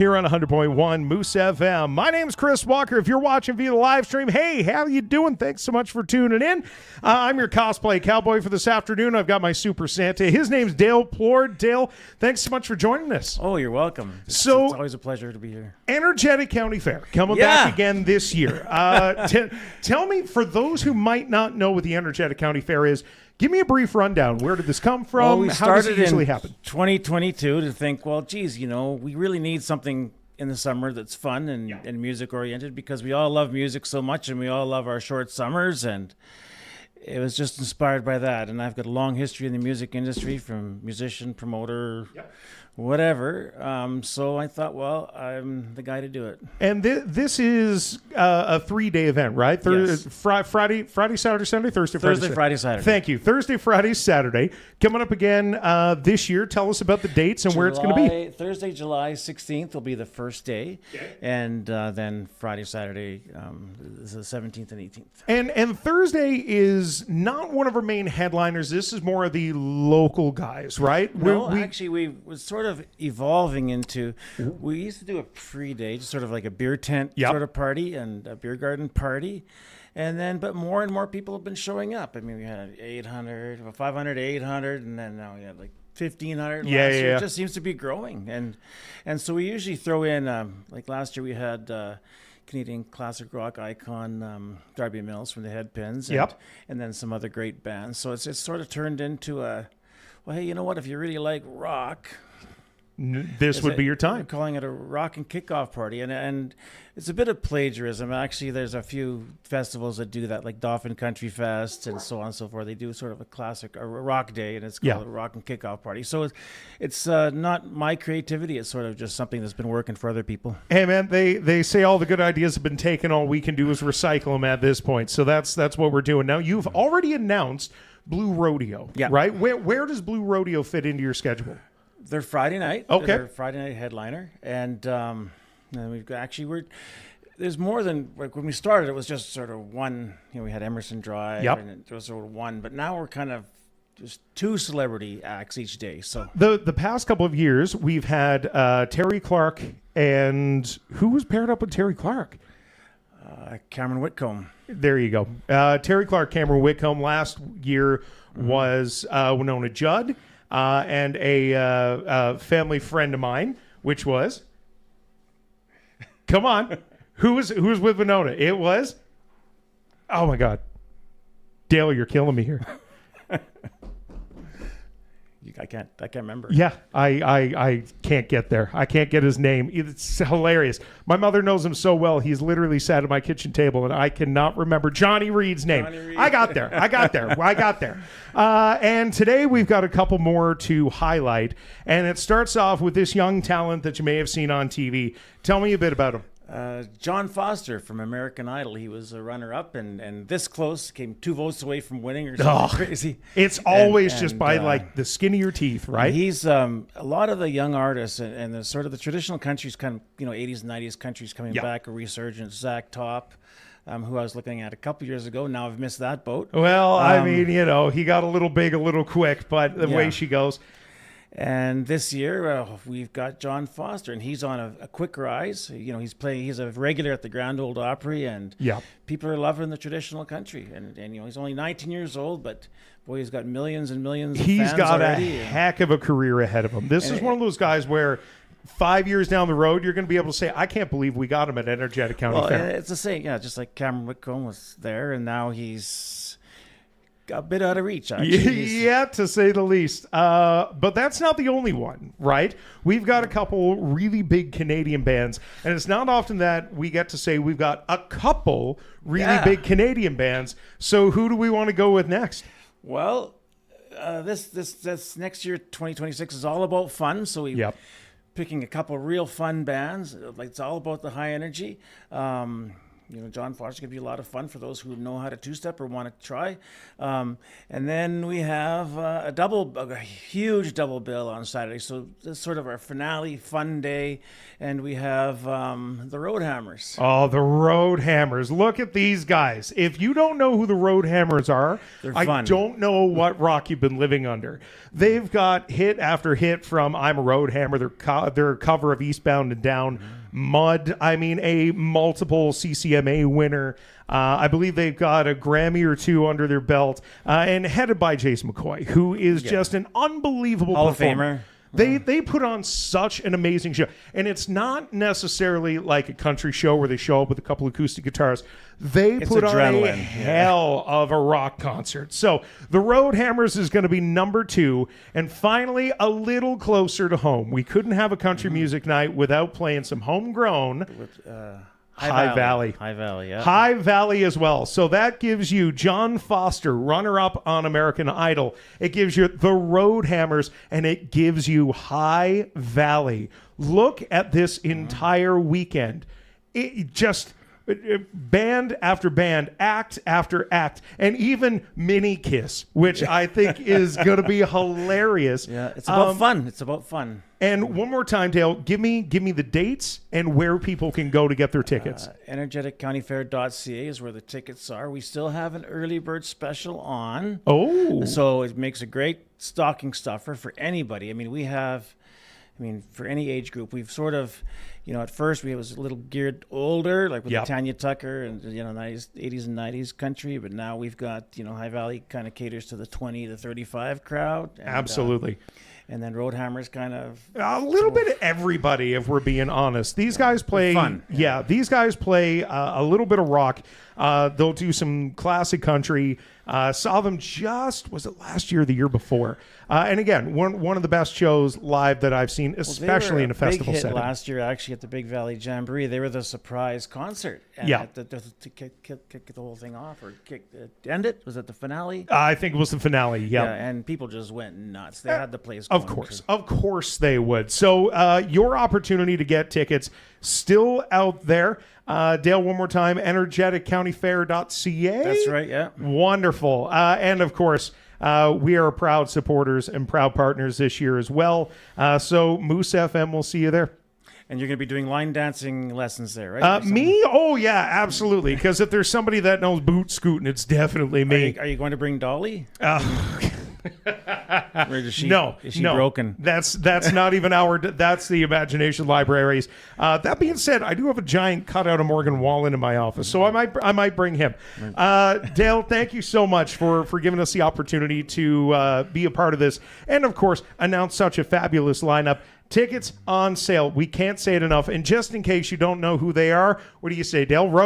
Here on 100.1 Moose FM. My name's Chris Walker. If you're watching via the live stream, hey, how you doing? Thanks so much for tuning in. I'm your cosplay cowboy for this afternoon. I've got my Super Santa. His name's Dale Plord. Dale, thanks so much for joining us. Oh, you're welcome. It's always a pleasure to be here. Energetic County Fair coming back again this year. Tell me, for those who might not know what the Energetic County Fair is, give me a brief rundown. Where did this come from? Well, we How does it usually in happen? 2022 to think, well, geez, we really need something in the summer that's fun and music oriented, because we all love music so much and we all love our short summers, and it was just inspired by that. And I've got a long history in the music industry, from musician, promoter, whatever. So I thought, well, I'm the guy to do it. And this is a 3-day event, right? Yes. Friday, Saturday, Sunday, Thursday, Friday, Saturday. Thank you. Thursday, Friday, Saturday. Coming up again this year. Tell us about the dates and where it's going to be. Thursday, July 16th will be the first day. Okay. And then Friday, Saturday is the 17th and 18th. And Thursday is not one of our main headliners. This is more of the local guys, right? No, actually, we was sort of evolving into, we used to do a pre-day, just sort of like a beer tent sort of party and a beer garden party. But more and more people have been showing up. I mean, we had 800, 500, 800, and then now we had like 1,500 last year. It just seems to be growing. And so we usually throw in, like last year we had Canadian classic rock icon Darby Mills from the Headpins, and then some other great bands. So it's sort of turned into well, hey, you know what? If you really like rock, this would be your time. We're calling it a rock and kickoff party, and it's a bit of plagiarism. Actually, there's a few festivals that do that, like Dauphin Country Fest and so on and so forth. They do sort of a rock day, and it's called a rock and kickoff party. So it's not my creativity. It's sort of just something that's been working for other people. Hey, man, they say all the good ideas have been taken. All we can do is recycle them at this point. So that's what we're doing now. You've already announced Blue Rodeo, right? Where does Blue Rodeo fit into your schedule? They're Friday night. Okay. They're Friday night headliner. And we've got, there's more than, like when we started, it was just sort of one, we had Emerson Drive and it was sort of one, but now we're kind of just 2 celebrity acts each day. So the past couple of years, we've had Terry Clark, and who was paired up with Terry Clark? Cameron Whitcomb. There you go. Terry Clark, Cameron Whitcomb. Last year was Winona Judd. And a family friend of mine, which was, come on, who was with Winona? It was, oh my God, Dale, you're killing me here. I can't remember. Yeah, I can't get there. I can't get his name. It's hilarious. My mother knows him so well. He's literally sat at my kitchen table, and I cannot remember Johnny Reed's name. I got there. And today we've got a couple more to highlight, and it starts off with this young talent that you may have seen on TV. Tell me a bit about him. John Foster from American Idol. He was a runner-up, and this close, came 2 votes away from winning or something crazy. It's always just by like the skin of your teeth, right? He's a lot of the young artists and the sort of the traditional countries, kind of 80s and 90s countries coming back, a resurgence. Zach Top, who I was looking at a couple years ago. Now I've missed that boat. Well, I mean, he got a little big, a little quick, but the way she goes. And this year we've got John Foster, and he's on a quick rise. He's a regular at the Grand Ole Opry, and people are loving the traditional country. And he's only 19 years old, but boy, he's got millions and millions of fans already. He's got a heck of a career ahead of him. This is one of those guys where 5 years down the road, you're going to be able to say, I can't believe we got him at Energetic County Fair. It's the same, just like Cameron Whitcomb was there, and now he's a bit out of reach, actually. Yeah, to say the least. But that's not the only one, right? We've got a couple really big Canadian bands, and it's not often that we get to say we've got a couple really big Canadian bands. So who do we want to go with next? Well, this next year, 2026, is all about fun. So we're picking a couple real fun bands. Like, it's all about the high energy. John Foster's going to be a lot of fun for those who know how to two-step or want to try. And then we have a huge double bill on Saturday. So this is sort of our finale fun day. And we have the Road Hammers. Oh, the Road Hammers. Look at these guys. If you don't know who the Road Hammers are, I don't know what rock you've been living under. They've got hit after hit from I'm a Road Hammer. Their cover of Eastbound and Down. Mud, I mean, a multiple CCMA winner. I believe they've got a Grammy or two under their belt, and headed by Jason McCoy, who is just an unbelievable Hall of performer. Famer. They put on such an amazing show. And it's not necessarily like a country show where they show up with a couple acoustic guitars. They put on a hell of a rock concert. So the Road Hammers is going to be number 2. And finally, a little closer to home. We couldn't have a country music night without playing some homegrown. High Valley. High Valley, yeah. High Valley as well. So that gives you John Foster, runner-up on American Idol. It gives you the Road Hammers, and it gives you High Valley. Look at this entire weekend. It just band after band, act after act, and even Mini Kiss, which I think is going to be hilarious. Yeah, it's about fun. It's about fun. And one more time, Dale, give me the dates and where people can go to get their tickets. EnergeticCountyFair.ca is where the tickets are. We still have an early bird special on. Oh. So it makes a great stocking stuffer for anybody. For any age group, we've sort of, at first we was a little geared older, like with the Tanya Tucker and, 90s, 80s and 90s country. But now we've got, High Valley kind of caters to the 20 to 35 crowd. And, absolutely. And then Road Hammers kind of... A little bit of everybody, if we're being honest. These guys play... fun. Yeah, these guys play a little bit of rock. They'll do some classic country. Saw them was it last year or the year before? And again, one of the best shows live that I've seen, especially in a festival setting. Last year, actually, at the Big Valley Jamboree. They were the surprise concert. And to kick the whole thing off or end it? Was it the finale? I think it was the finale, yeah. And people just went nuts. They had the place going. Of course they would. So your opportunity to get tickets still out there. Dale, one more time, energeticcountyfair.ca. That's right, yeah. Wonderful. And of course, we are proud supporters and proud partners this year as well. So Moose FM, we'll see you there. And you're going to be doing line dancing lessons there, right? Me? Oh, yeah, absolutely. Because if there's somebody that knows boot scooting, it's definitely me. Are you going to bring Dolly? Or is she broken? That's not even that's the Imagination Libraries. That being said, I do have a giant cutout of Morgan Wallen in my office, so I might bring him. Dale, thank you so much for giving us the opportunity to be a part of this, and of course announce such a fabulous lineup. Tickets on sale. We can't say it enough. And just in case you don't know who they are, what do you say, Dale?